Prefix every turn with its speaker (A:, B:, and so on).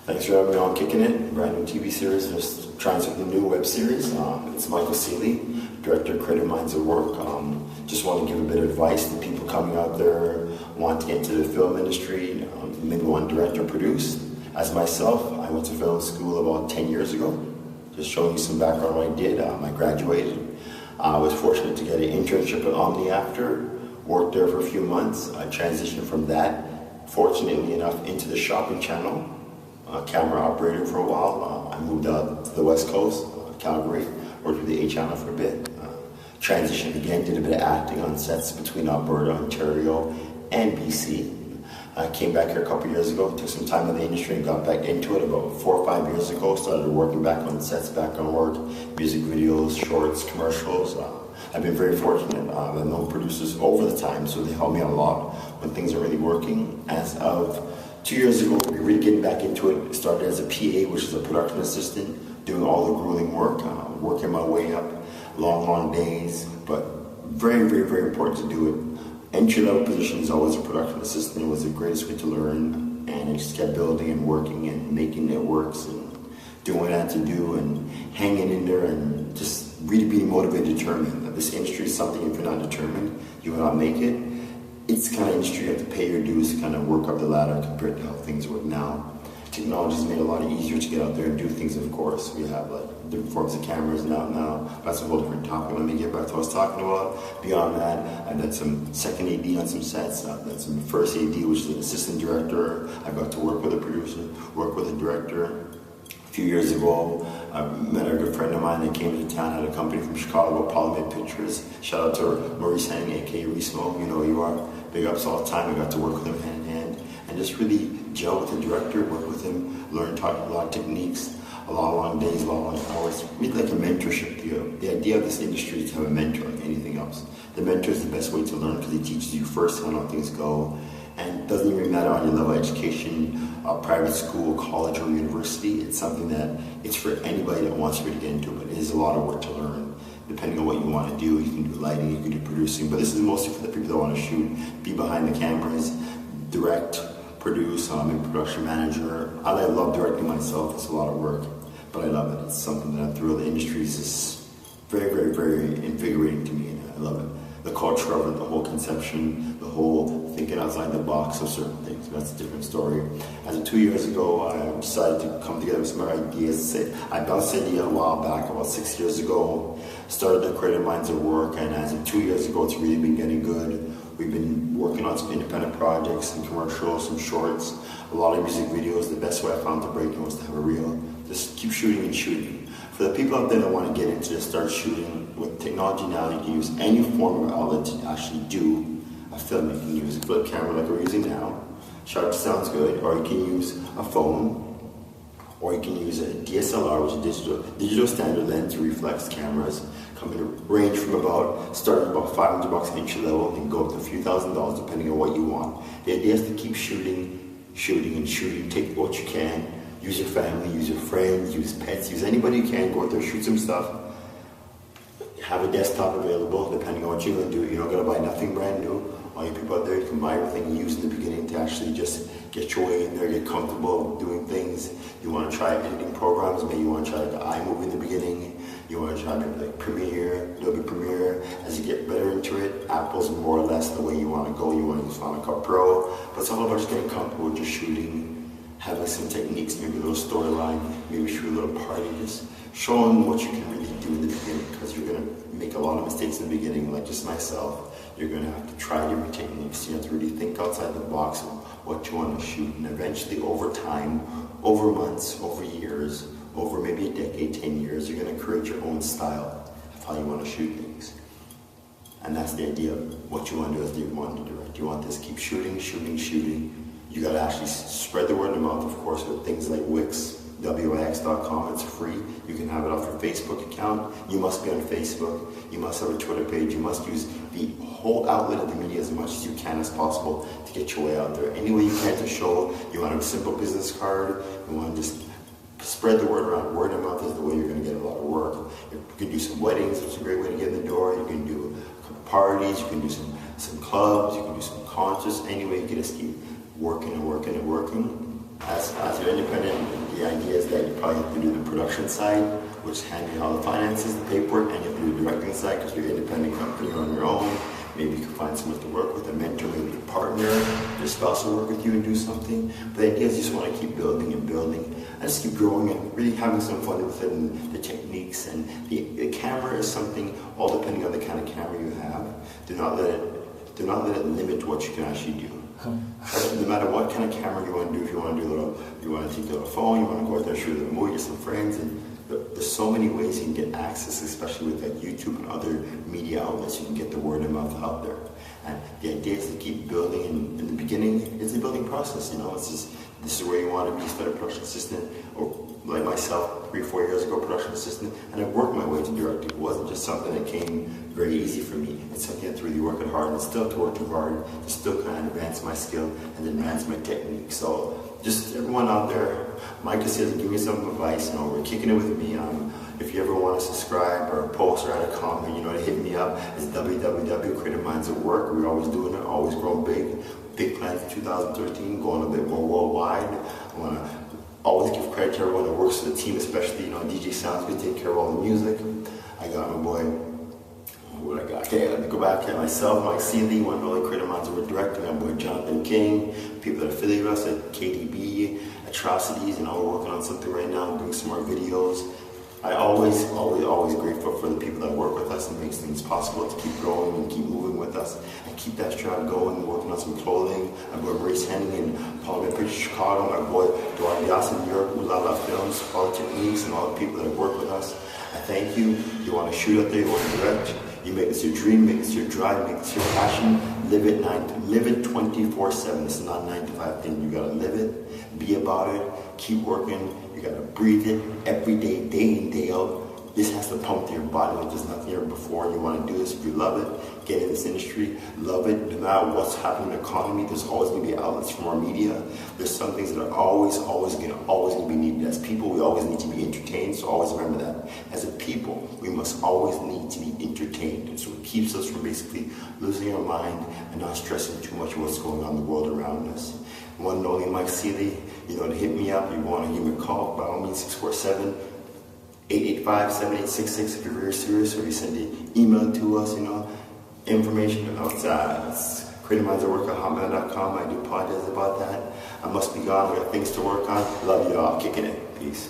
A: Thanks for having me on Kicking It, brand new TV series, just trying something new, web series. It's Michael Sealey, director of Creative Minds at Work. Just want to give a bit of advice to people coming out there, want to get into the film industry, maybe want to direct or produce. As myself, I went to film school about 10 years ago. Just showing you some background on what I did. I graduated. I was fortunate to get an internship at Omni after, worked there for a few months. I transitioned from that, fortunately enough, into the shopping channel. Camera operator for a while. I moved out to the West Coast, Calgary, worked with the A channel for a bit. Transitioned again, did a bit of acting on sets between Alberta, Ontario, and BC. I came back here a couple years ago, took some time in the industry and got back into it about 4 or 5 years ago. Started working back on sets, back on work, music videos, shorts, commercials. I've been very fortunate. I've known producers over the time, so they help me out a lot when things are really working. As of 2 years ago, we were really getting back into it. Started as a PA, which is a production assistant, doing all the grueling work, working my way up, long days, but very, very, very important to do it. Entry-level position is always a production assistant. It was the greatest way to learn, and it just kept building and working and making networks and doing what I had to do and hanging in there and just really being motivated, determined. This industry is something, if you're not determined, you will not make it. It's the kind of industry you have to pay your dues to kind of work up the ladder compared to how things work now. Technology has made it a lot easier to get out there and do things, of course. We have like different forms of cameras now. That's a whole different topic. Let me get back to what I was talking about. Beyond that, I've done some second AD on some sets. I've done some first AD, which is an assistant director. I got to work with a producer, work with a director. A few years ago, I met a good friend of mine that came to town, had a company from Chicago, Polymed Pictures. Shout out to Maurice Henning, aka Reesmo. You know who you are. Big ups all the time. I got to work with him hand in hand and just really gel with the director, work with him, learn a lot of techniques, a lot of long days, a lot of long hours. Really like a mentorship deal. The idea of this industry is to have a mentor like anything else. The mentor is the best way to learn because he teaches you firsthand how things go. And it doesn't even matter on your level of education, private school, college, or university. It's something that it's for anybody that wants to really get into it, but it is a lot of work to learn. Depending on what you want to do, you can do lighting, you can do producing, but this is mostly for the people that want to shoot, be behind the cameras, direct, produce. I'm a production manager. I love directing myself. It's a lot of work, but I love it. It's something that I'm through. The industry is just very, very, very invigorating to me, and I love it. The culture of it, the whole conception, the whole thinking outside the box of certain things. That's a different story. As of 2 years ago, I decided to come together with some ideas. I bounced the idea a while back, about 6 years ago. Started the Creative Minds at Work, and as of 2 years ago, it's really been getting good. We've been working on some independent projects, some commercials, some shorts, a lot of music videos. The best way I found to break it was to have a reel. Just keep shooting and shooting. For the people out there that want to get into this, start shooting, with technology now, you can use any form of outlet to actually do a film. You can use a flip camera like we're using now. Sharp sounds good. Or you can use a phone. Or you can use a DSLR, which is digital standard lens reflex cameras. Come in a range from starting about $500 entry level and go up to a few $1,000s depending on what you want. The idea is to keep shooting. Take what you can. Use your family, use your friends, use pets, use anybody you can. Go out there, shoot some stuff. Have a desktop available depending on what you're going to do. You're not going to buy nothing brand new. All you people out there, you can buy everything you use in the beginning to actually just get your way in there, get comfortable doing things. You want to try editing programs, maybe you want to try like the iMovie in the beginning. You want to try maybe like Premiere, Adobe Premiere. As you get better into it, Apple's more or less the way you want to go. You want to use Final Cut Pro. But it's all about just getting comfortable with just shooting, having some techniques, maybe a little storyline, maybe shoot a little party, just showing what you can really do in the beginning, because you're going to make a lot of mistakes in the beginning, like just myself. You're going to have to try different techniques. You have to really think outside the box of what you want to shoot, and eventually over time, over months, over years, over maybe a decade, 10 years, you're going to create your own style of how you want to shoot things. And that's the idea of what you want to do as you want to direct. You want this, keep shooting. You got to actually spread the word of mouth, of course, with things like Wix, wix.com. It's free. You can have it off your Facebook account. You must be on Facebook. You must have a Twitter page. You must use the whole outlet of the media as much as you can as possible to get your way out there. Any way you can to show. You want a simple business card. You want to just spread the word around. Word of mouth is the way you're going to get a lot of work. You can do some weddings, which is a great way to get in the door. You can do parties. You can do some clubs. You can do some concerts. Any way you can just keep working. As an independent the idea is that you probably have to do the production side, which is handling all the finances, the paperwork, and you have to do the directing side because you're an independent company on your own. Maybe you can find someone to work with, a mentor, maybe a partner, your spouse will work with you and do something. But the idea is you just want to keep building and building and just keep growing and really having some fun with it and the techniques. And the camera is something, all depending on the kind of camera you have. Do not let it limit what you can actually do. No matter what kind of camera you want to do, if you want to do you want to take a little phone, you want to go out there shoot a movie with some friends, and there's so many ways you can get access, especially with like YouTube and other media outlets. You can get the word of mouth out there. And the idea is to keep building. And in the beginning, it's a building process. It's just this is where you want to be. Start a production assistant, or like myself, 3 or 4 years ago, production assistant, and I worked my way to directing. It wasn't just something that came very easy for me. It's something I had to really work hard, and still to work too hard to still kind of advance my skill and advance my technique. So just everyone out there, Mike just says, give me some advice. We're kicking it with me. If you ever want to subscribe or post or add a comment, hit me up. It's www.Creative Minds at Work. We're always doing it, always growing big. Big plans for 2013, going a bit more worldwide. I want to always give credit to everyone that works for the team, especially, DJ Sounds good, take care of all the music. I got my boy, what I got? Okay, let me go back to myself, Mike Sealey, one of the Creative Minds at Work director, my boy Jonathan King, people that affiliate with us at KDB, Atrocities, we're working on something right now, doing some more videos. I always grateful for the people that work with us and makes things possible to keep growing and keep moving with us and keep that strive going, working on some clothing. My boy Maurice Henning and Parliament Pictures Chicago, my boy Dwight Dias in New York, Ulala Films, all the techniques and all the people that have worked with us. I thank you. You want to shoot out there, you want to direct, you make this your dream, make this your drive, make this your passion, live it 24/7. This is not a 9 to 5 thing. You gotta live it, be about it, keep working. You gotta breathe it every day, day in, day out. This has to pump to your body like there's nothing here before. You want to do this if you love it. Get in this industry, love it. No matter what's happening in the economy, there's always going to be outlets for more media. There's some things that are always going to be needed. As people, we always need to be entertained. So always remember that. As a people, we must always need to be entertained. And so it keeps us from basically losing our mind and not stressing too much of what's going on in the world around us. One and only Mike Sealey, to hit me up. You want to give me a call, by all means, 647-885-7866 if you're very serious, or you send an email to us, information. It's creativeminds@work@hotmail.com. I do apologize about that. I must be gone. I got things to work on. Love you all. Kicking it. Peace.